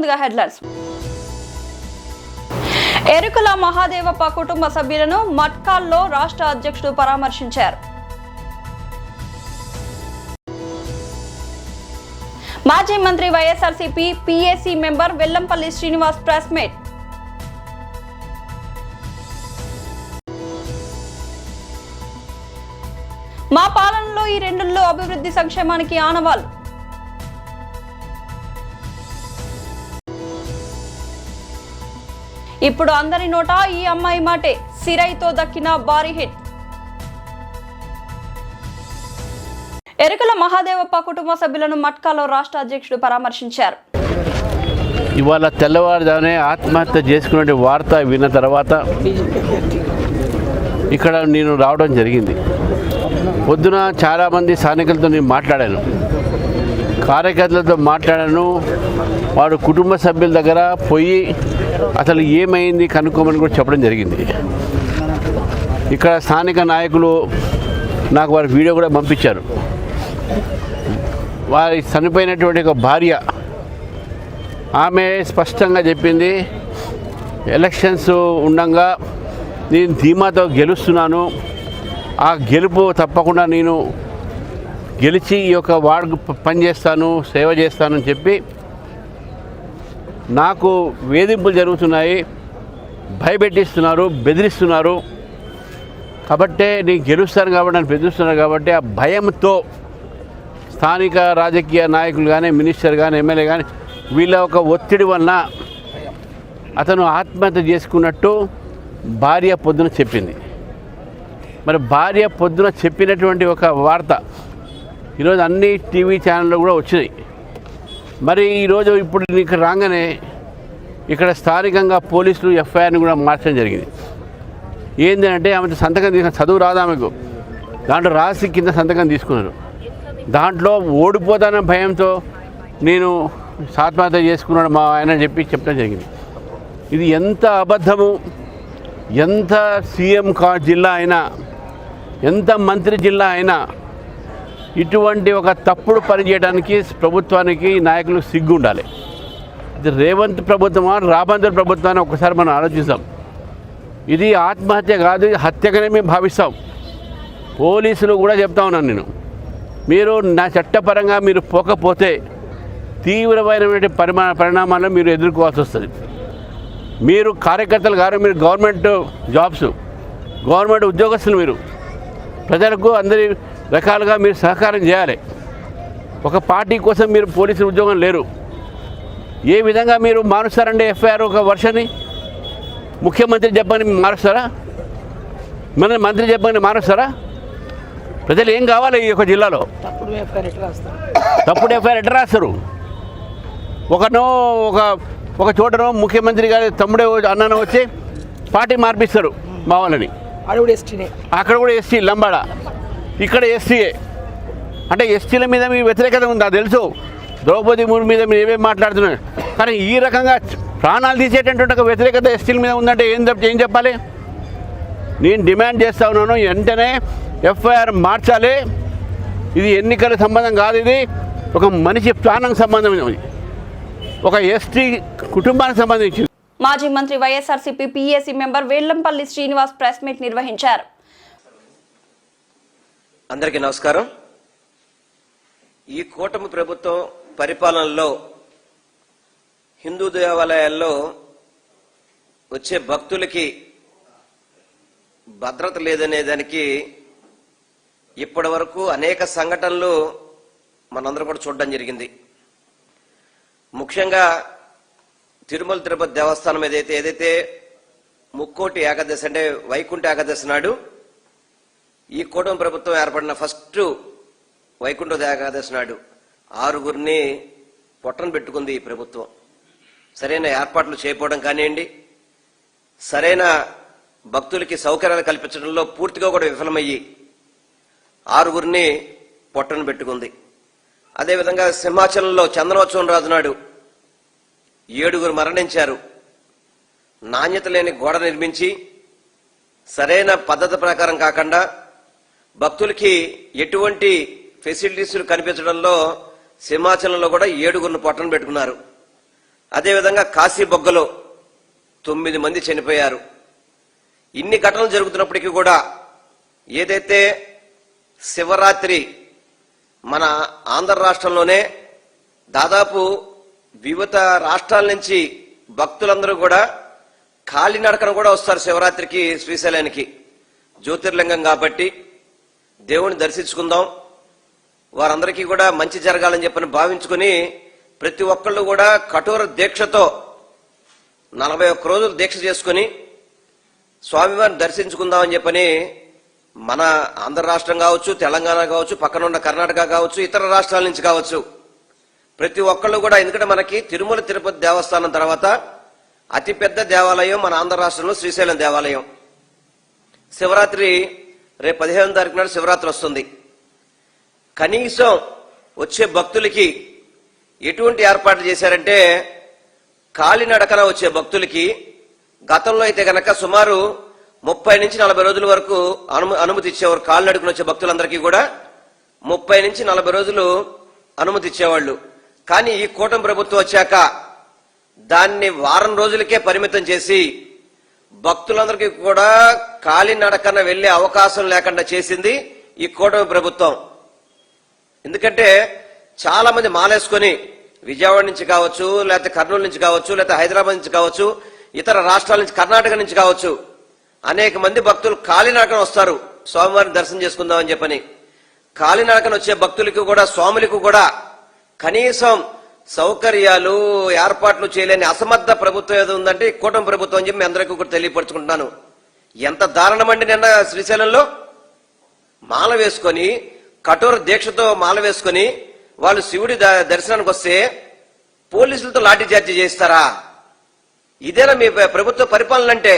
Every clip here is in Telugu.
ముందుగా హెడ్లైన్స్. ఎరుకల మహాదేవప్ప కుటుంబ సభ్యులను మట్కాల్లో రాష్ట్ర అధ్యక్షుడు పరామర్శించారు. మాజీ మంత్రి YSRCP PAC member Vellampalli Srinivas press meet. మా పాలనలో ఈ రెండుల్లో అభివృద్ధి సంక్షేమానికి ఆనవాలు. ఇప్పుడు అందరి నోట ఈ అమ్మాయి మాటే, సిరైతో దక్కిన భారీ హిట్. ఎరుకల మహాదేవప్ప కుటుంబ సభ్యులను మట్కాలో రాష్ట్ర అధ్యక్షుడు పరామర్శించారు. ఇవాళ తెల్లవారుజామునే ఆత్మహత్య చేసుకునే వార్త విన్న తర్వాత ఇక్కడ నేను రావడం జరిగింది. పొద్దున చాలామంది స్థానికులతో నేను మాట్లాడాను, కార్యకర్తలతో మాట్లాడాను. వాడు కుటుంబ సభ్యుల దగ్గర పోయి అసలు ఏమైంది కనుక్కోమని కూడా చెప్పడం జరిగింది. ఇక్కడ స్థానిక నాయకులు నాకు వారి వీడియో కూడా పంపించారు. వారి చనిపోయినటువంటి ఒక భార్య ఆమె స్పష్టంగా చెప్పింది, ఎలక్షన్స్ ఉండగా నేను ధీమాతో గెలుస్తున్నాను, ఆ గెలుపు తప్పకుండా నేను గెలిచి ఈ యొక్క వార్డు పనిచేస్తాను, సేవ చేస్తానని చెప్పి నాకు వేధింపులు జరుగుతున్నాయి, భయపెట్టిస్తున్నారు, బెదిరిస్తున్నారు. కాబట్టే నేను గెలుస్తాను కాబట్టి నన్ను బెదిరిస్తున్నారు కాబట్టి ఆ భయంతో స్థానిక రాజకీయ నాయకులు కానీ, మినిస్టర్ కానీ, ఎమ్మెల్యే కానీ వీళ్ళ ఒక ఒత్తిడి వలన అతను ఆత్మహత్య చేసుకున్నట్టు భార్య పొద్దున చెప్పింది. మరి భార్య పొద్దున చెప్పినటువంటి ఒక వార్త ఈరోజు అన్ని టీవీ ఛానల్లో కూడా వచ్చినాయి. మరి ఈరోజు ఇప్పుడు నీకు రాగానే ఇక్కడ స్థానికంగా పోలీసులు ఎఫ్ఐఆర్ని కూడా మార్చడం జరిగింది. ఏంటంటే ఆమె సంతకం తీసుకున్న, చదువు రాదు ఆమెకు, దాంట్లో రాసి కింద సంతకం తీసుకున్నారు. దాంట్లో ఓడిపోతానన్న భయంతో నేను ఆత్మహత్య చేసుకున్నాడు మా ఆయన చెప్పడం జరిగింది. ఇది ఎంత అబద్ధము! ఎంత సీఎం జిల్లా అయినా, ఎంత మంత్రి జిల్లా అయినా ఇటువంటి ఒక తప్పుడు పని చేయడానికి ప్రభుత్వానికి, నాయకులకు సిగ్గు ఉండాలి. ఇది రేవంత్ ప్రభుత్వమా, రాబందర్ ప్రభుత్వాన్ని ఒకసారి మనం ఆలోచిస్తాం. ఇది ఆత్మహత్య కాదు, ఇది హత్యగానే మేము భావిస్తాం. పోలీసులు కూడా చెప్తా ఉన్నాను నేను, మీరు నా చట్టపరంగా మీరు పోకపోతే తీవ్రమైనటువంటి పరిణామాలను మీరు ఎదుర్కోవాల్సి వస్తుంది. మీరు కార్యకర్తలు గారు, మీరు గవర్నమెంట్ జాబ్స్, గవర్నమెంట్ ఉద్యోగస్తులు, మీరు ప్రజలకు అందరి రకాలుగా మీరు సహకారం చేయాలి. ఒక పార్టీ కోసం మీరు పోలీసుల ఉద్యోగం లేరు. ఏ విధంగా మీరు మారుస్తారండి ఎఫ్ఐఆర్? ఒక వర్షాన్ని ముఖ్యమంత్రి చెప్పని మారుస్తారా? మన మంత్రి చెప్పని మారుస్తారా? ప్రజలు ఏం కావాలి ఈ యొక్క జిల్లాలో? తప్పుడు ఎఫ్ఐఆర్ ఎట్లా రాస్తారు? ఒక చోటనో ముఖ్యమంత్రి గారి తమ్ముడే అన్ననో వచ్చి పార్టీ మార్పిస్తారు మా వాళ్ళని. అక్కడ కూడా ఎస్టీ లంబాడ, ఇక్కడ ఎస్టీఏ. అంటే ఎస్టీల మీద మీ వ్యతిరేకత ఉందా తెలుసు. ద్రౌపది ముర్ము మీద మీరు ఏమేమి మాట్లాడుతున్నారు, కానీ ఈ రకంగా ప్రాణాలు తీసేటటువంటి ఒక వ్యతిరేకత ఎస్టీల మీద ఉందంటే ఏం చెప్పాలి? నేను డిమాండ్ చేస్తా ఉన్నాను, వెంటనే ఎఫ్ఐఆర్ మార్చాలి. ఇది ఎన్నికల సంబంధం కాదు, ఇది ఒక మనిషి ప్రాణం సంబంధం, ఒక ఎస్టీ కుటుంబానికి సంబంధించింది. మాజీ మంత్రి YSRCP PAC member Vellampalli Srinivas press meet నిర్వహించారు. అందరికీ నమస్కారం. ఈ కూటమి ప్రభుత్వం పరిపాలనలో హిందూ దేవాలయాల్లో వచ్చే భక్తులకి భద్రత లేదనే దానికి ఇప్పటి వరకు అనేక సంఘటనలు మనందరం కూడా చూడడం జరిగింది. ముఖ్యంగా తిరుమల తిరుపతి దేవస్థానం ఏదైతే ముక్కోటి ఏకాదశి అంటే వైకుంఠ ఏకాదశి నాడు ఈ కూటమి ప్రభుత్వం ఏర్పడిన ఫస్ట్ వైకుంఠ ఏకాదశి నాడు 6గురిని పొట్టన పెట్టుకుంది ఈ ప్రభుత్వం. సరైన ఏర్పాట్లు చేయకపోవడం కానివ్వండి, సరైన భక్తులకి సౌకర్యాలు కల్పించడంలో పూర్తిగా కూడా విఫలమయ్యి 6గురిని పొట్టన పెట్టుకుంది. అదేవిధంగా సింహాచలంలో చందనోత్సవం రాజు నాడు 7గురు మరణించారు. నాణ్యత లేని గోడ నిర్మించి సరైన పద్ధతి ప్రకారం కాకుండా భక్తులకి ఎటువంటి ఫెసిలిటీస్ కనిపించడంలో సింహాచలంలో కూడా 7గురిని పొట్టన పెట్టుకున్నారు. అదేవిధంగా కాశీబొగ్గలో 9 మంది చనిపోయారు. ఇన్ని ఘటనలు జరుగుతున్నప్పటికీ కూడా ఏదైతే శివరాత్రి మన ఆంధ్ర రాష్ట్రంలోనే దాదాపు వివిధ రాష్ట్రాల నుంచి భక్తులందరూ కూడా కాలినడకన కూడా వస్తారు శివరాత్రికి శ్రీశైలానికి. జ్యోతిర్లింగం కాబట్టి దేవుని దర్శించుకుందాం, వారందరికీ కూడా మంచి జరగాలని చెప్పని భావించుకుని ప్రతి ఒక్కళ్ళు కూడా కఠోర దీక్షతో 41 రోజులు దీక్ష చేసుకుని స్వామివారిని దర్శించుకుందామని చెప్పని మన ఆంధ్ర రాష్ట్రం కావచ్చు, తెలంగాణ కావచ్చు, పక్కన ఉన్న కర్ణాటక కావచ్చు, ఇతర రాష్ట్రాల నుంచి కావచ్చు, ప్రతి ఒక్కళ్ళు కూడా, ఎందుకంటే మనకి తిరుమల తిరుపతి దేవస్థానం తర్వాత అతిపెద్ద దేవాలయం మన ఆంధ్ర రాష్ట్రంలో శ్రీశైలం దేవాలయం. శివరాత్రి రేపు 15వ తారీఖు నాడు శివరాత్రి వస్తుంది. కనీసం వచ్చే భక్తులకి ఎటువంటి ఏర్పాట్లు చేశారంటే, కాలినడకన వచ్చే భక్తులకి గతంలో అయితే గనక సుమారు 30 నుంచి 40 రోజుల వరకు అనుమతి ఇచ్చేవారు. కాలినడకన వచ్చే భక్తులందరికీ కూడా 30 నుంచి 40 రోజులు అనుమతి ఇచ్చేవాళ్ళు. కానీ ఈ కూటమి ప్రభుత్వం వచ్చాక దాన్ని వారం రోజులకే పరిమితం చేసి భక్తులందరికీ కూడా కాలినడకన వెళ్లే అవకాశం లేకుండా చేసింది ఈ కూటమి ప్రభుత్వం. ఎందుకంటే చాలా మంది మాలేసుకొని విజయవాడ నుంచి కావచ్చు, లేకపోతే కర్నూలు నుంచి కావచ్చు, లేకపోతే హైదరాబాద్ నుంచి కావచ్చు, ఇతర రాష్ట్రాల నుంచి, కర్ణాటక నుంచి కావచ్చు, అనేక మంది భక్తులు కాలినడకన వస్తారు స్వామివారిని దర్శనం చేసుకుందామని చెప్పని. కాలినడకన వచ్చే భక్తులకు కూడా, స్వాములకు కూడా కనీసం సౌకర్యాలు ఏర్పాట్లు చేయలేని అసమర్థ ప్రభుత్వం ఏదో ఉందంటే కూటమి ప్రభుత్వం అని చెప్పి మీ అందరికీ కూడా తెలియపరుచుకుంటున్నాను. ఎంత దారుణమండి! నిన్న శ్రీశైలంలో మాల వేసుకొని, కఠోర దీక్షతో మాల వేసుకొని వాళ్ళు శివుడి దర్శనానికి వస్తే పోలీసులతో లాఠీ చార్జీ చేస్తారా? ఇదేనా మీ ప్రభుత్వ పరిపాలన అంటే?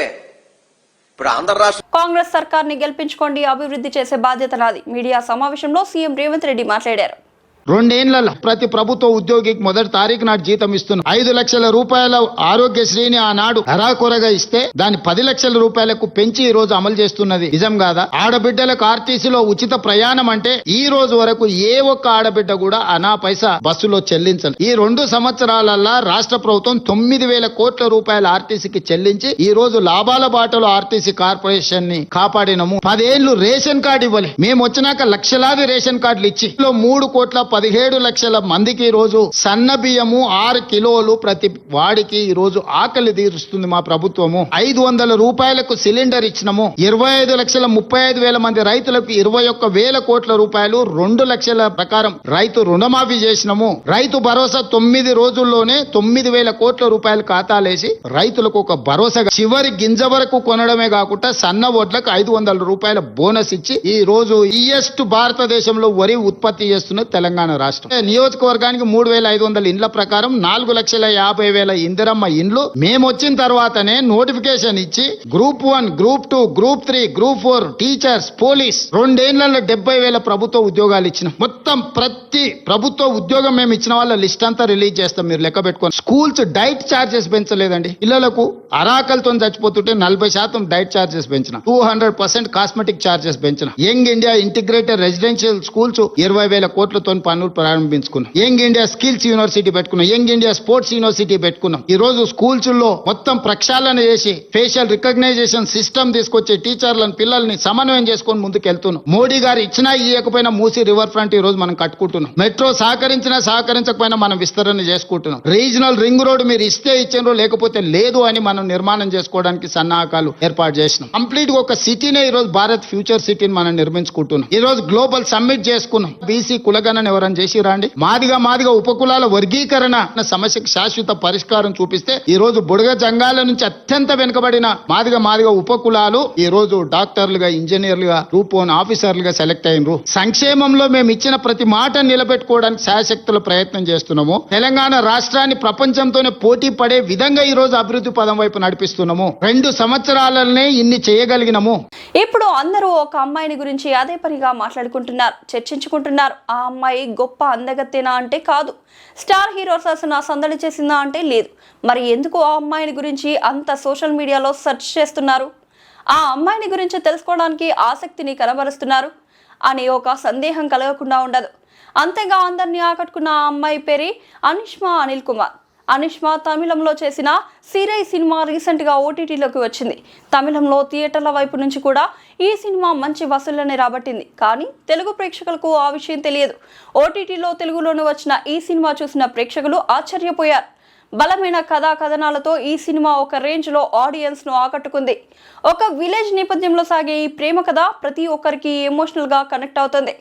ఇప్పుడు ఆంధ్ర రాష్ట్ర కాంగ్రెస్ సర్కార్ని గెలిపించుకోండి, అభివృద్ధి చేసే బాధ్యత నాది. మీడియా సమావేశంలో సీఎం రేవంత్ రెడ్డి మాట్లాడారు. 2 ఏళ్లలో ప్రతి ప్రభుత్వ ఉద్యోగికి మొదటి తారీఖు నాడు జీతం ఇస్తున్నాం. 5 లక్షల రూపాయల ఆరోగ్యశ్రీని ఆనాడు అరాకొరగా ఇస్తే దాన్ని 10 లక్షల రూపాయలకు పెంచి ఈ రోజు అమలు చేస్తున్నది నిజం కాదా? ఆడబిడ్డలకు ఆర్టీసీలో ఉచిత ప్రయాణం అంటే ఈ రోజు వరకు ఏ ఒక్క ఆడబిడ్డ కూడా అనా పైసా బస్సులో చెల్లించాలి. ఈ 2 సంవత్సరాలల్లా రాష్ట్ర ప్రభుత్వం 9,000 కోట్ల రూపాయల ఆర్టీసీకి చెల్లించి ఈ రోజు లాభాల బాటలో ఆర్టీసీ కార్పొరేషన్ ని కాపాడినము. 10 ఏళ్లు రేషన్ కార్డు ఇవ్వలే. మేము వచ్చినాక లక్షలాది రేషన్ కార్డులు ఇచ్చి 3,17 లక్షల మందికి ఈ రోజు సన్న బియ్యము 6 కిలోలు ప్రతి వాడికి ఈ రోజు ఆకలి తీరుస్తుంది మా ప్రభుత్వము. 500 రూపాయలకు సిలిండర్ ఇచ్చినము. 25,35,000 మంది రైతులకు 21,000 కోట్ల రూపాయలు 2 లక్షల ప్రకారం రైతు రుణమాఫీ చేసినము. రైతు భరోసా 9 రోజుల్లోనే 9,000 కోట్ల రూపాయలు ఖాతాలేసి రైతులకు ఒక భరోసాగా చివరి గింజ వరకు కొనడమే కాకుండా సన్న ఓట్లకు 500 రూపాయల బోనస్ ఇచ్చి ఈ రోజు ఈయెస్ట్ భారతదేశంలో వరి ఉత్పత్తి చేస్తున్న తెలంగాణ రాష్ట్రం. నియోజకవర్గానికి 3,500 ఇండ్ల ప్రకారం 4,50,000 ఇందిరమ్మ ఇండ్లు మేము వచ్చిన తర్వాతనే నోటిఫికేషన్ ఇచ్చి group 1, group 2, group 3, group 4 teachers, police 2 ఏళ్లలో 70,000 ప్రభుత్వ ఉద్యోగాలు ఇచ్చినాం. మొత్తం ప్రతి ప్రభుత్వ ఉద్యోగం మేము ఇచ్చిన వాళ్ళ లిస్ట్ అంతా రిలీజ్ చేస్తాం, మీరు లెక్క పెట్టుకోండి. స్కూల్స్ డైట్ ఛార్జెస్ పెంచలేదండి. పిల్లలకు అరాకలతో చచ్చిపోతుంటే 40% డైట్ ఛార్జెస్ పెంచిన. 200% కాస్మెటిక్ ఛార్జెస్ పెంచిన. Young India integrated residential schools 20,000 కోట్లతో పనులు ప్రారంభించుకున్నాం. యంగ్ ఇండియా స్కిల్స్ యూనివర్సిటీ పెట్టుకున్నాం. యంగ్ ఇండియా స్పోర్ట్స్ యూనివర్సిటీ పెట్టుకున్నాం. ఈ రోజు స్కూల్స్ లో మొత్తం ప్రక్షాళన చేసి ఫేషియల్ రికగ్నైజేషన్ సిస్టమ్ తీసుకొచ్చి టీచర్లను, పిల్లల్ని సమన్వయం చేసుకొని ముందుకు వెళ్తున్నాం. మోడీ గారు ఇచ్చినా ఇవ్వకపోయినా మూసి రివర్ ఫ్రంట్ ఈ రోజు మనం కట్టుకుంటున్నాం. మెట్రో సహకరించినా సహకరించకపోయినా మనం విస్తరణ చేసుకుంటున్నాం. రీజనల్ రింగ్ రోడ్ మీరు ఇస్తే ఇచ్చిండ్రో లేకపోతే లేదు అని మనం నిర్మాణం చేసుకోవడానికి సన్నాహకాలు ఏర్పాటు చేసినాం. కంప్లీట్ గా ఒక సిటీనే ఈ రోజు భారత్ ఫ్యూచర్ సిటీని మనం నిర్మించుకుంటున్నాం. ఈ రోజు గ్లోబల్ సమ్మిట్ చేసుకున్నాం. బీసీ కులగణన ఎవరైనా చేసిరా అండి? మాదిగా ఉపకులాల వర్గీకరణ సమస్యకు శాశ్వత పరిష్కారం చూపిస్తే ఈ రోజు బుడగ జంగాల నుంచి అత్యంత వెనుకబడిన మాదిగా ఉపకులాలు ఈ రోజు డాక్టర్లుగా, ఇంజనీర్లుగా, గ్రూప్ 1 ఆఫీసర్లుగా సెలెక్ట్ అయినరు. సంక్షేమంలో మేము ఇచ్చిన ప్రతి మాట నిలబెట్టుకోవడానికి శాయశక్తుల ప్రయత్నం చేస్తున్నాము. తెలంగాణ రాష్ట్రాన్ని ప్రపంచంతోనే పోటీ పడే విధంగా ఈ రోజు అభివృద్ధి పదం వైపు నడిపిస్తున్నాము. 2 సంవత్సరాలనే ఇన్ని చేయగలిగినము. ఇప్పుడు అందరూ ఒక అమ్మాయిని గురించి అదే పనిగా మాట్లాడుకుంటున్నారు, చర్చించుకుంటున్నారు. ఆ అమ్మాయి గొప్ప అందగత్తేనా అంటే కాదు, స్టార్ హీరో సరసన సందడి చేసిందా అంటే లేదు. మరి ఎందుకు ఆ అమ్మాయిని గురించి అంత సోషల్ మీడియాలో సెర్చ్ చేస్తున్నారు, ఆ అమ్మాయిని గురించి తెలుసుకోవడానికి ఆసక్తిని కనబరుస్తున్నారు అనే ఒక సందేహం కలగకుండా ఉండదు. అంతేగా అందరినీ ఆకట్టుకున్న ఆ అమ్మాయి పేరే అనిష్మా అనిల్ కుమార్. అనిష్మా తమిళంలో చేసిన సిరై సినిమా రీసెంట్ గా ఓటీటీలోకి వచ్చింది. తమిళంలో థియేటర్ల వైపు నుంచి కూడా ఈ సినిమా మంచి వసూళ్లనే రాబట్టింది. కానీ తెలుగు ప్రేక్షకులకు ఆ విషయం తెలియదు. ఓటీటీలో తెలుగులోనే వచ్చిన ఈ సినిమా చూసిన ప్రేక్షకులు ఆశ్చర్యపోయారు. బలమైన కథనాలతో ఈ సినిమా ఒక రేంజ్ లో ఆడియన్స్ ను ఆకట్టుకుంది. ఒక విలేజ్ నేపథ్యంలో సాగే ఈ ప్రేమ కథ ప్రతి ఒక్కరికి ఎమోషనల్ గా కనెక్ట్ అవుతుంది.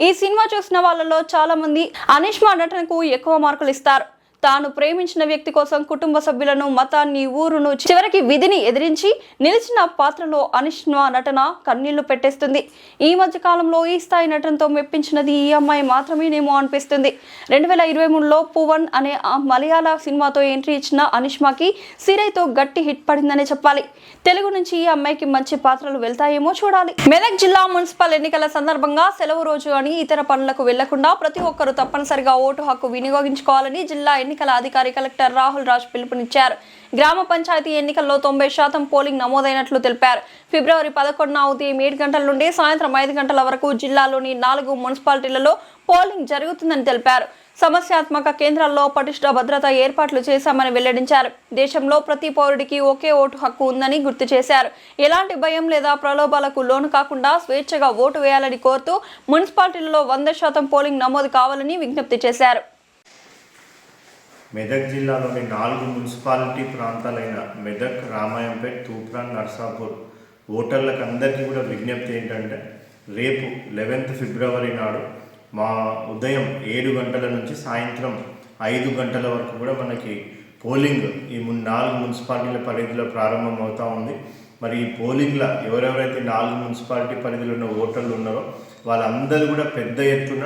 ఈ సినిమా చూసిన వాళ్ళలో చాలా మంది అనిష్మా నటనకు ఎక్కువ మార్కులు ఇస్తారు. తాను ప్రేమించిన వ్యక్తి కోసం కుటుంబ సభ్యులను, మతాన్ని, ఊరును, చివరికి విధిని ఎదిరించి నిలిచిన పాత్రలో అనిష్మా నటన కన్నీళ్లు పెట్టేస్తుంది. ఈ మధ్య కాలంలో ఈ స్థాయి నటనతో మెప్పించినది ఈ అమ్మాయి మాత్రమేనేమో అనిపిస్తుంది. 2023లో పువన్ అనే మలయాళ సినిమాతో ఎంట్రీ ఇచ్చిన అనిష్మాకి సిరైతో గట్టి హిట్ పడిందనే చెప్పాలి. తెలుగు నుంచి ఈ అమ్మాయికి మంచి పాత్రలు వెళ్తాయేమో చూడాలి. మెదక్ జిల్లా మున్సిపల్ ఎన్నికల సందర్భంగా సెలవు రోజు అని ఇతర పనులకు వెళ్లకుండా ప్రతి ఒక్కరూ తప్పనిసరిగా ఓటు హక్కు వినియోగించుకోవాలని జిల్లా ఎన్నికల అధికారి కలెక్టర్ రాహుల్ రాజ్ పిలుపునిచ్చారు. గ్రామ పంచాయతీ ఎన్నికల్లో 90% పోలింగ్ నమోదైనట్లు తెలిపారు. ఫిబ్రవరి 11న ఉదయం 7 గంటల నుండి సాయంత్రం 5 గంటల వరకు జిల్లాలోని 4 మున్సిపాలిటీలలో పోలింగ్ జరుగుతుందని తెలిపారు. సమస్యాత్మక కేంద్రాల్లో పటిష్ట భద్రతా ఏర్పాట్లు చేశామని వెల్లడించారు. దేశంలో ప్రతి పౌరుడికి ఒకే ఓటు హక్కు ఉందని గుర్తు చేశారు. ఎలాంటి భయం లేదా ప్రలోభాలకు లోను కాకుండా స్వేచ్ఛగా ఓటు వేయాలని కోరుతూ మున్సిపాలిటీలలో 100% పోలింగ్ నమోదు కావాలని విజ్ఞప్తి చేశారు. మెదక్ జిల్లాలోని 4 మున్సిపాలిటీ ప్రాంతాలైన మెదక్, రామాయంపేట్, తూప్రాన్, నర్సాపూర్ ఓటర్లకు అందరికీ కూడా విజ్ఞప్తి ఏంటంటే రేపు 11 ఫిబ్రవరి నాడు మా ఉదయం 7 గంటల నుంచి సాయంత్రం 5 గంటల వరకు కూడా మనకి పోలింగ్ ఈ 4 మున్సిపాలిటీల పరిధిలో ప్రారంభం అవుతూ ఉంది. మరి ఈ పోలింగ్లో ఎవరెవరైతే 4 మున్సిపాలిటీ పరిధిలో ఉన్న ఓటర్లు ఉన్నారో వాళ్ళందరూ కూడా పెద్ద ఎత్తున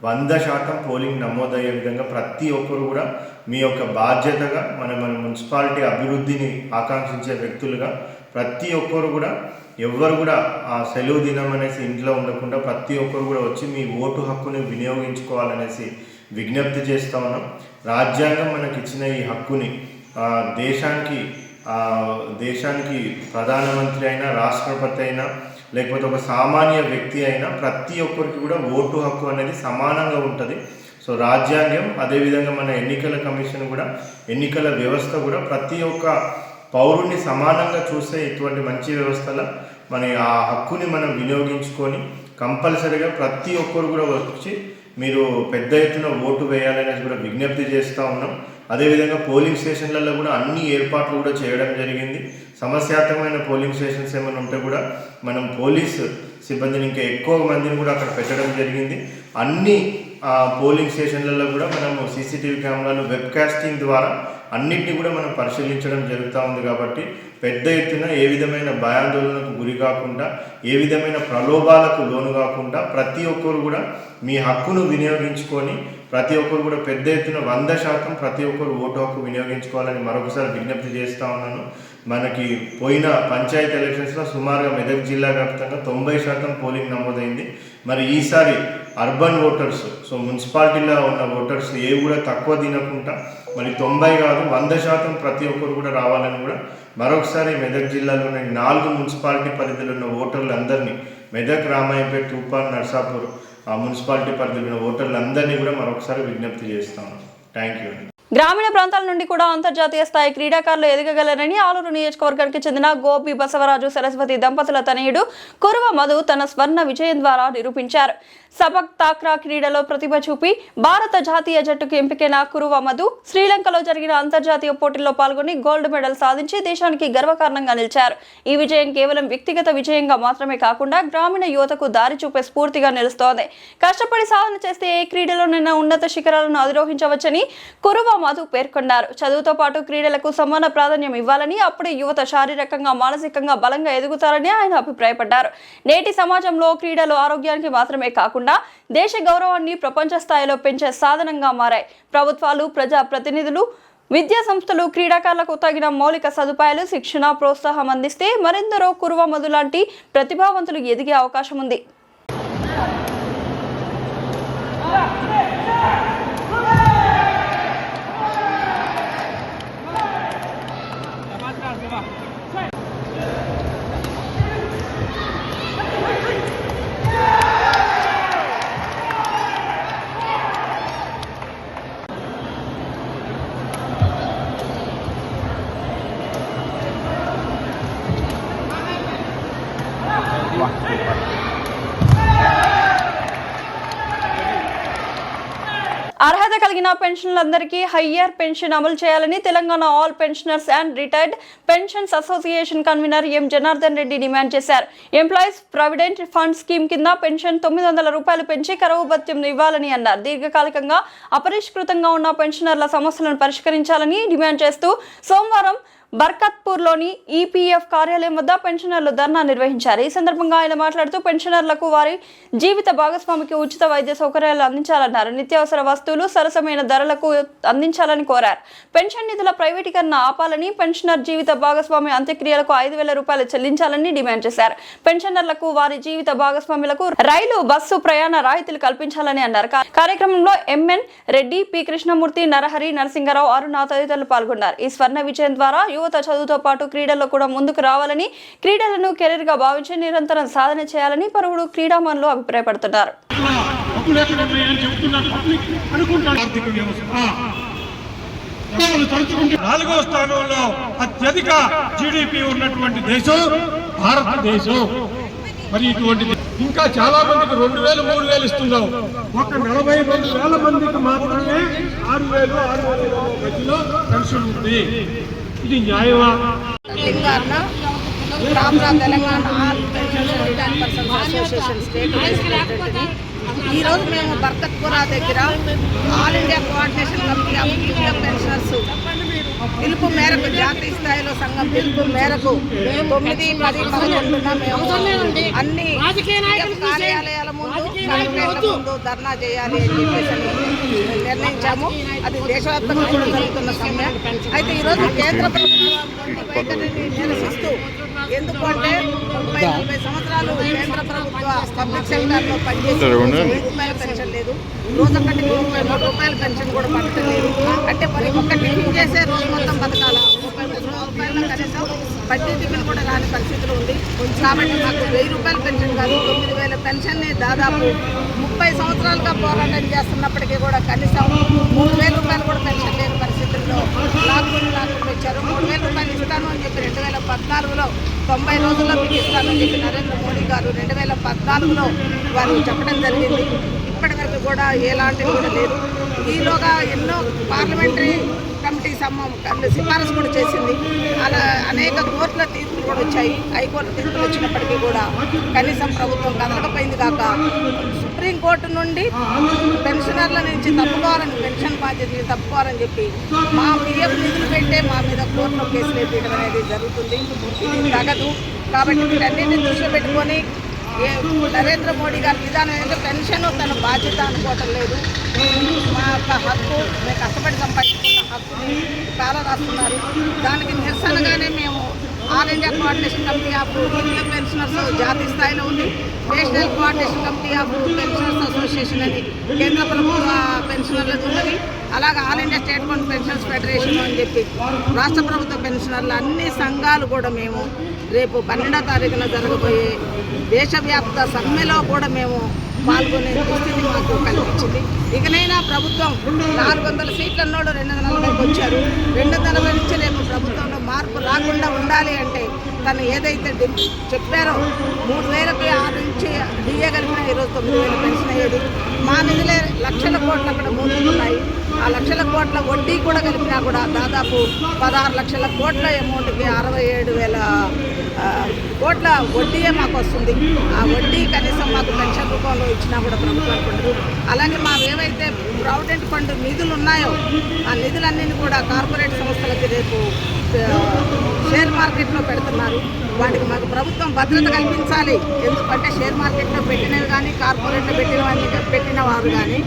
100% పోలింగ్ నమోదయ్యే విధంగా ప్రతి ఒక్కరు కూడా మీ యొక్క బాధ్యతగా మన మున్సిపాలిటీ అభివృద్ధిని ఆకాంక్షించే వ్యక్తులుగా ప్రతి ఒక్కరు కూడా ఎవ్వరు కూడా ఆ సెలవు దినం అనేసి ఇంట్లో ఉండకుండా ప్రతి ఒక్కరు కూడా వచ్చి మీ ఓటు హక్కుని వినియోగించుకోవాలనేసి విజ్ఞప్తి చేస్తూ ఉన్నాం. రాజ్యాంగం మనకి ఇచ్చిన ఈ హక్కుని దేశానికి ప్రధానమంత్రి అయినా, రాష్ట్రపతి అయినా, లేకపోతే ఒక సామాన్య వ్యక్తి అయినా ప్రతి ఒక్కరికి కూడా ఓటు హక్కు అనేది సమానంగా ఉంటుంది. సో రాజ్యాంగం, అదేవిధంగా మన ఎన్నికల కమిషన్ కూడా, ఎన్నికల వ్యవస్థ కూడా ప్రతి ఒక్క పౌరుణ్ణి సమానంగా చూస్తే ఇటువంటి మంచి వ్యవస్థలో మన ఆ హక్కుని మనం వినియోగించుకొని కంపల్సరీగా ప్రతి ఒక్కరు కూడా వచ్చి మీరు పెద్ద ఎత్తున ఓటు వేయాలనేది కూడా విజ్ఞప్తి చేస్తూ ఉన్నాం. అదేవిధంగా పోలింగ్ స్టేషన్లలో కూడా అన్ని ఏర్పాట్లు కూడా చేయడం జరిగింది. సమస్యాత్మకమైన పోలింగ్ స్టేషన్స్ ఏమైనా ఉంటే కూడా మనం పోలీసు సిబ్బందిని ఇంకా ఎక్కువ మందిని కూడా అక్కడ పెట్టడం జరిగింది. అన్ని పోలింగ్ స్టేషన్లలో కూడా మనము సీసీటీవీ కెమెరాలు, వెబ్కాస్టింగ్ ద్వారా అన్నింటినీ కూడా మనం పరిశీలించడం జరుగుతూ ఉంది. కాబట్టి పెద్ద ఎత్తున ఏ విధమైన భయాందోళనకు గురి కాకుండా, ఏ విధమైన ప్రలోభాలకు లోను కాకుండా ప్రతి ఒక్కరు కూడా మీ హక్కును వినియోగించుకొని ప్రతి ఒక్కరు కూడా పెద్ద ఎత్తున 100% ప్రతి ఒక్కరు ఓటు హక్కు వినియోగించుకోవాలని మరొకసారి విజ్ఞప్తి చేస్తూ ఉన్నాను. మనకి పోయిన పంచాయతీ ఎలక్షన్స్లో సుమారుగా మెదక్ జిల్లా వ్యాప్తంగా 90% పోలింగ్ నమోదైంది. మరి ఈసారి అర్బన్ ఓటర్స్, సో మున్సిపాలిటీలో ఉన్న ఓటర్స్ ఏ కూడా తక్కువ తినకుండా మరి 90 కాదు 100% ప్రతి ఒక్కరు కూడా రావాలని కూడా మరొకసారి మెదక్ జిల్లాలోని 4 మున్సిపాలిటీ పరిధిలో ఉన్న ఓటర్లందరినీ, మెదక్, రామాయంపేట్, తూప్రాన్, నర్సాపూర్ మున్సిపాలిటీ పరిధిలో ఉన్న ఓటర్లందరినీ కూడా మరొకసారి విజ్ఞప్తి చేస్తాను. Thank you. గ్రామీణ ప్రాంతాల నుండి కూడా అంతర్జాతీయ స్థాయి క్రీడాకారులు ఎదగగలరని ఆలూరు నియోజకవర్గానికి చెందిన గోపి బసవరాజు సరస్వతి దంపతుల తనయుడు కురువ మధు తన స్వర్ణ విజయం ద్వారా నిరూపించారు. సబక్ తాక్రా క్రీడలో ప్రతిభ చూపి భారత జాతీయ జట్టుకు ఎంపికైన కురువ మధు శ్రీలంకలో జరిగిన అంతర్జాతీయ పోటీల్లో పాల్గొని గోల్డ్ మెడల్ సాధించి దేశానికి గర్వకారణంగా నిలిచారు. ఈ విజయం కేవలం వ్యక్తిగత విజయంగా మాత్రమే కాకుండా గ్రామీణ యువతకు దారి చూపే స్ఫూర్తిగా నిలుస్తోంది. కష్టపడి సాధన చేస్తే ఏ క్రీడలోనైనా ఉన్నత శిఖరాలను అధిరోహించవచ్చని కురువ మధు పేర్కొన్నారు. చదువుతో పాటు క్రీడలకు సమాన ప్రాధాన్యం ఇవ్వాలని, అప్పుడే యువత శారీరకంగా, మానసికంగా బలంగా ఎదుగుతారని ఆయన అభిప్రాయపడ్డారు. నేటి సమాజంలో క్రీడలు ఆరోగ్యానికి మాత్రమే కాకుండా దేశ గౌరవాన్ని ప్రపంచ స్థాయిలో పెంచే సాధనంగా మారాయి. ప్రభుత్వాలు, ప్రజా ప్రతినిధులు, విద్యా సంస్థలు క్రీడాకారులకు తగిన మౌలిక సదుపాయాలు, శిక్షణ, ప్రోత్సాహం అందిస్తే మరెందరో కురువ మధు లాంటి ప్రతిభావంతులు ఎదిగే అవకాశం ఉంది. అర్హత కలిగిన పెన్షన్లందరికీ హయ్యర్ పెన్షన్ అమలు చేయాలని Telangana all pensioners and retired pensions association convener M Janardhan Reddy demand చేశారు. ఎంప్లాయీస్ ప్రావిడెంట్ ఫండ్ స్కీమ్ కింద పెన్షన్ 900 రూపాయలు పెంచి కరువు భత్యం ఇవ్వాలని అన్నారు. దీర్ఘకాలికంగా అపరిష్కృతంగా ఉన్న పెన్షనర్ల సమస్యలను పరిష్కరించాలని డిమాండ్ చేస్తూ సోమవారం బర్కత్పూర్లోని ఈపీఎఫ్ కార్యాలయం వద్ద పెన్షనర్లు ధర్నా నిర్వహించారు. ఈ సందర్భంగా ఆయన మాట్లాడుతూ పెన్షనర్లకు వారి జీవిత భాగస్వామికి ఉచిత వైద్య సౌకర్యాలు అందించాలన్నారు. నిత్యావసర వస్తువులు సరసమైన ధరలకు అందించాలని కోరారు. పెన్షన్ నిధుల ప్రైవేటీకరణ ఆపాలని, పెన్షనర్ జీవిత భాగస్వామి అంత్యక్రియలకు 5,000 రూపాయలు చెల్లించాలని డిమాండ్ చేశారు. పెన్షనర్లకు వారి జీవిత భాగస్వాములకు రైలు, బస్సు ప్రయాణ రాయితీలు కల్పించాలని అన్నారు. కార్యక్రమంలో ఎంఎన్ రెడ్డి, పి కృష్ణమూర్తి, నరహరి, నరసింగరావు, అరుణ తదితరులు పాల్గొన్నారు. ఈ స్వర్ణ విజయం ద్వారా యువత చదువుతో పాటు క్రీడల్లో కూడా ముందుకు రావాలని, క్రీడలను కెరీర్ గా భావించి నిరంతరం సాధన చేయాలని పలువురు క్రీడామణులు అభిప్రాయపడుతున్నారు. నాలుగో స్థానంలో అత్యధిక జీడిపి ఉన్నటువంటి దేశం భారతదేశం. మరి ఇటువంటిది ఇంకా చాలా మందికి 2,000, 3,000 ఇస్తున్నాం. ఒక 42,000 మందికి మాత్రమే 6,000 మధ్యలో పెన్షన్ ఉంది. ఇది న్యాయమా? Telangana all pension association state vice ప్రెసిడెంట్ని. ఈరోజు మేము బర్కత్పురా దగ్గర all India coordination committee of EPF pensioners పిలుపు మేరకు, జాతీయ స్థాయిలో సంఘం పిలుపు మేరకు 9, 10, 11 మేము అన్ని కార్యాలయాల ముందు, కలెక్టరేట్ల ముందు ధర్నా చేయాలి అని చెప్పేసి నిర్ణయించాము. అది దేశవ్యాప్తంగా కూడా జరుగుతున్న సమ్మె. అయితే ఈరోజు కేంద్ర ప్రభుత్వం వైఖరిని నిరసిస్తూ, ఎందుకంటే 30-40 సంవత్సరాలు కేంద్ర ప్రభుత్వ పబ్లిక్ సెక్టర్లో పనిచేసి రూపాయల పెన్షన్ లేదు, రోజొక్కటి 33 రూపాయల పెన్షన్ కూడా పడటం లేదు. అంటే మరి ఒక్క టిఫిన్ చేసే రోజు మొత్తం బతకాల, 33 రూపాయల కనీసం బడ్డీ టిఫిన్ కూడా రాని పరిస్థితులు ఉంది. కాబట్టి మాకు 1,000 రూపాయల పెన్షన్ కాదు, 9,000 పెన్షన్ని దాదాపు 30 సంవత్సరాలుగా పోరాటం చేస్తున్నప్పటికీ కూడా కనీసం 3,000 రూపాయలు కూడా పెన్షన్ లేని పరిస్థితుల్లో లాక్డౌన్ ఇచ్చారు. 3,000 రూపాయలు ఇస్తాను అని చెప్పి 2014లో 90 రోజుల్లో మీకు ఇస్తానని చెప్పి నరేంద్ర మోడీ గారు 2014లో వారు చెప్పడం జరిగింది. ఇప్పటివరకు కూడా ఎలాంటివి కూడా లేదు. ఈలోగా ఎన్నో పార్లమెంటరీ కమిటీ సిఫారసు కూడా చేసింది. అలా అనేక కోర్టుల తీర్పులు కూడా వచ్చాయి. హైకోర్టు తీర్పులు వచ్చినప్పటికీ కూడా కనీసం ప్రభుత్వం కదలకపోయింది కాక సుప్రీంకోర్టు నుండి పెన్షనర్ల నుంచి తప్పుకోవాలని, పెన్షన్ బాధ్యతని తప్పుకోవాలని చెప్పి మా పిఎఫ్ నిధులు పెట్టే మా మీద కోర్టులో కేసులు వేయడం అనేది జరుగుతుంది. ఇది తగదు. కాబట్టి వీటన్నిటిని దృష్టిలో పెట్టుకొని నరేంద్ర మోడీ గారి విధానం ఏంటంటే పెన్షన్ తన బాధ్యత అనుకోవటం లేదు. మా యొక్క హక్కు, మేము కష్టపడి సంపాదించుకున్న హక్కుని చాలా రాస్తున్నారు. దానికి నిరసనగానే మేము all India coordination committee of EPF pensioners జాతీయ స్థాయిలో ఉంది, national coordination committee of pensioners association అని కేంద్ర ప్రభుత్వ పెన్షనర్లకు ఉన్నది. అలాగే all India state pensioners federation అని చెప్పి రాష్ట్ర ప్రభుత్వ పెన్షనర్లు అన్ని సంఘాలు కూడా మేము రేపు 12వ తారీఖున జరగబోయే దేశవ్యాప్త సమ్మెలో కూడా మేము పాల్గొనే దుస్థితి మాకు కల్పించింది. ఇకనైనా ప్రభుత్వం 400 సీట్ల ఉన్నోడు 240కి వచ్చారు. 240 నుంచి రేపు ప్రభుత్వంలో మార్పు రాకుండా ఉండాలి అంటే తను ఏదైతే చెప్పారో 3,000కి 6 నుంచి డిఏ కలిపిన ఈరోజు 9,000 పెన్షన్ అయ్యేది. మా నిధులే లక్షల కోట్లు అక్కడ మూలుగుతున్నాయి. ఆ లక్షల కోట్ల వడ్డీ కూడా కలిపినా కూడా దాదాపు 16 లక్షల కోట్ల అమౌంట్కి 67,000 కోట్ల వడ్డీయే మాకు వస్తుంది. ఆ వడ్డీ కనీసం మాకు పెన్షన్ రూపంలో ఇచ్చినా కూడా ప్రభుత్వానికి ఉండదు. అలాగే మా ఏవైతే ప్రావిడెంట్ ఫండ్ నిధులు ఉన్నాయో ఆ నిధులన్నీ కూడా కార్పొరేట్ సంస్థలకి రేపు షేర్ మార్కెట్లో పెడుతున్నారు. వాటికి మాకు ప్రభుత్వం భద్రత కల్పించాలి. ఎందుకంటే షేర్ మార్కెట్లో పెట్టినవి కానీ, కార్పొరేట్లో పెట్టిన వారు కానీ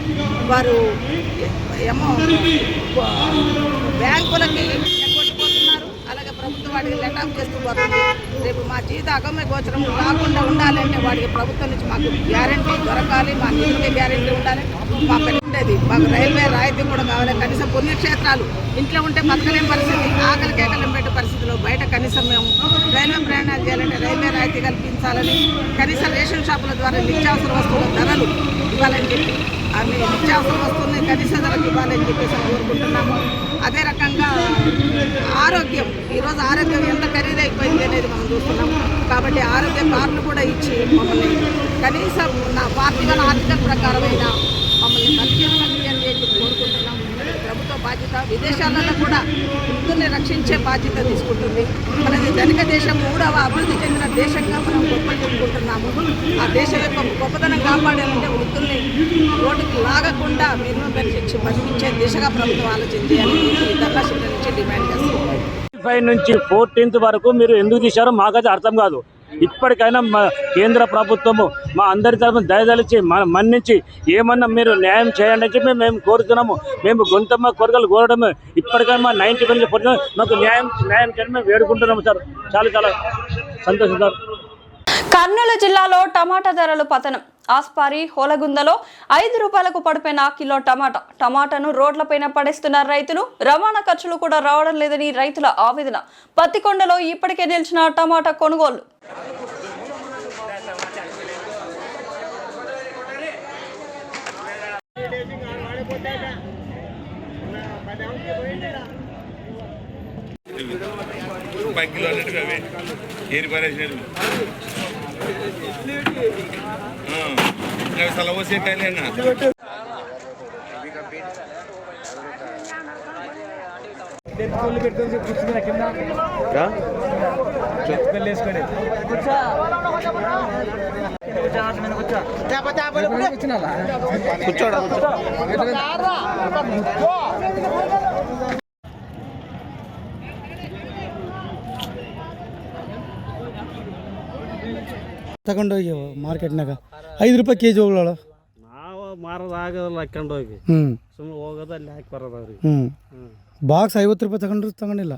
వారు ఏమో బ్యాంకులకి ఎగ్గొట్టిపోతున్నారు. అలాగే ప్రభుత్వం వాటికి లెటాప్ చేస్తూ పోతుంది. రేపు మా జీవిత అగమ్య గోచరం కాకుండా ఉండాలంటే వాడికి ప్రభుత్వం నుంచి మాకు గ్యారెంటీ దొరకాలి, మా నిధులకి గ్యారెంటీ ఉండాలి. మా ఉండేది మాకు రైల్వే రాయితీ కూడా కావాలి. కనీసం పుణ్యక్షేత్రాలు ఇంట్లో ఉంటే బతకలేని పరిస్థితి, ఆకలి కేకలం పెట్టే పరిస్థితిలో బయట కనీసం మేము రైల్వే ప్రయాణాలు చేయాలంటే రైల్వే రాయితీ కల్పించాలని, కనీసం రేషన్ షాపుల ద్వారా నిత్యావసర వస్తువుల ధరలు ఇవ్వాలని చెప్పి అన్ని నిత్యావసర వస్తువుల్ని కనీస ధరకు ఇవ్వాలని చెప్పేసి కోరుకుంటున్నాము. అదే రకంగా ఆరోగ్యం, ఈరోజు ఆరోగ్యం ఎంత ఖరీదైపోయింది అనేది మనం చూస్తున్నాము. కాబట్టి ఆరోగ్య కార్డులు కూడా ఇచ్చి మమ్మల్ని కనీసం నా పార్టీ ఆర్థిక ప్రకారమైన మమ్మల్ని బతికించండి అని చెప్పి విదేశాలలో కూడా వృద్ధుల్ని రక్షించే బాధ్యత తీసుకుంటుంది. మనది ధనిక దేశం, 3వ అభివృద్ధి చెందిన దేశంగా మనం గొప్ప చెప్పుకుంటున్నాము. ఆ దేశం యొక్క గొప్పతనం కాపాడాలంటే వృద్ధుల్ని రోడ్డుకి లాగకుండా మినిమం బెనిఫిట్స్ బతికించే దిశగా ప్రభుత్వం ఆలోచించాలని ఈ ధర్నా శిబిరం నుంచి డిమాండ్ చేస్తున్నాం. 5 నుంచి 14th వరకు మీరు ఎందుకు తీశారో మాకైతే అర్థం కాదు. ఇప్పటికైనా మా కేంద్ర ప్రభుత్వము మా అందరి తరఫున దయదలిచి మన్నించి ఏమన్నా మీరు న్యాయం చేయండి అని చెప్పి మేము కోరుతున్నాము. మేము గొంతమ్మ కోరికలు కోరడము ఇప్పటికైనా మా 90% మాకు న్యాయం చేయడం మేము వేడుకుంటున్నాము సార్. చాలా సంతోషం సార్. కర్నూలు జిల్లాలో టమాటా ధరలు పతనం. ఆస్పారి హోలగుందలో 5 రూపాయలకు పడిపోయిన కిలో టమాటాను రోడ్లపైన పడేస్తున్నారు రైతులు. రవాణా ఖర్చులు కూడా రావడం లేదని రైతుల ఆవేదన. పత్తికొండలో ఇప్పటికే నిలిచిన టమాటా కొనుగోళ్లు. ತಗೊಂಡೋಗಿ ಮಾರ್ಕೆಟ್ನಾಗ 5 ರೂಪಾಯಿ ಕೆಜಿ ಹೋಗ್ಲೋ ನಾವು ಮಾರೋದಾಗಲ್ಲ ಹಾಕೊಂಡೋಗಿ ಸುಮ್ಮನೆ ಹೋಗೋದು ಅಲ್ಲಿ ಹಾಕಿ ಬರೋದು ಅವ್ರಿಗೆ. ಬಾಕ್ಸ್ 50 ರೂಪಾಯಿ ತಗೊಂಡ್ರು ತಗೊಂಡಿಲ್ಲ.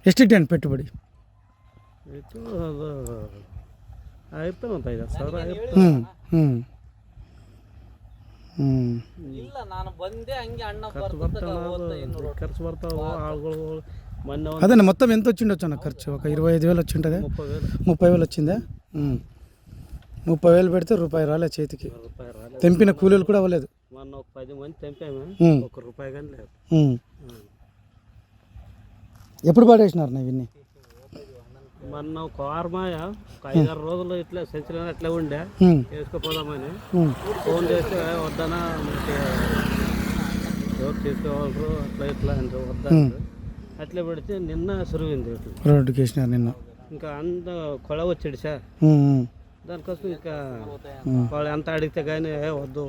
ಎಷ್ಟಿಟ್ಟು ಏನು ಪೆಟ್ಟುಬಡಿ? ಇದು ಅದು ಆಯಿತು ಒಂದು 5,000 ಆಯಿತು. ఖర్చు పడతావు ఆളുಗಳು మొన్న అదే మొత్తం ఎంత వచ్చిండొచ్చు అన్న ఖర్చు? ఒక 25,000 వచ్చింటుంది. 30,000 వచ్చిందా? 30,000 పెడితే రూపాయి రాలే చేతికి. తెంపిన కూలీలు కూడా అవ్వలేదు. మొన్న ఒక 10 మంది తెంపాము, ₹1 కానీ లేదు. ఎప్పుడు పడేసినారు నా ఇవన్నీ? మొన్న ఒక వారమాయ 5-6 రోజులు ఇట్లా సంచలనం అట్లా ఉండే వేసుకోపోదామని ఫోన్ చేస్తే వద్దనా ఎవరు తీసుకోవాలరు అట్లా ఇట్లా అంటే వద్దా అట్లా పెడితే నిన్న సురువింది రోడ్డుకి వేసినారు నిన్న. ఇంకా అంత కొల వచ్చాడు సార్. దానికోసం ఇంకా వాళ్ళు ఎంత అడిగితే కానీ వద్దు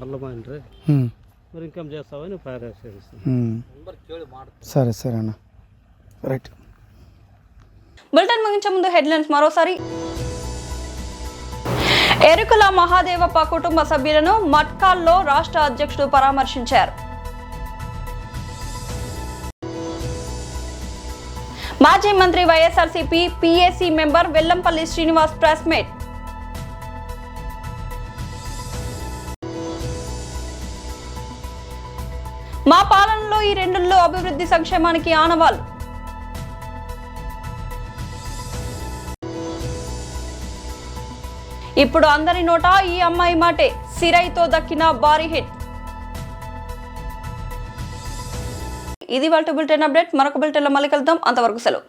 వల్లమా అంటారు. మరి ఇంకేం చేస్తామని పారేసేది. సరే అన్న, రైట్. బులెటిన్ ముగించే ముందు హెడ్లైన్స్ మరోసారి. ఎరుకుల మహాదేవప్ప కుటుంబ సభ్యులను మట్కాల్లో రాష్ట్ర అధ్యక్షుడు పరామర్శించారు. మాజీ మంత్రి YSRCP PAC member Vellampalli Srinivas press meet. మా పాలనలో ఈ 2 అభివృద్ధి సంక్షేమానికి ఆనవాళ్లు. ఇప్పుడు అందరి నోట ఈ అమ్మాయి మాటే, సిరైతో దక్కిన భారీ హిట్. ఇది వాళ్ళ బులెటిన్ అప్డేట్. మరొక బులెటిన్లో మళ్ళీ కలుద్దాం. అంతవరకు సెలవు.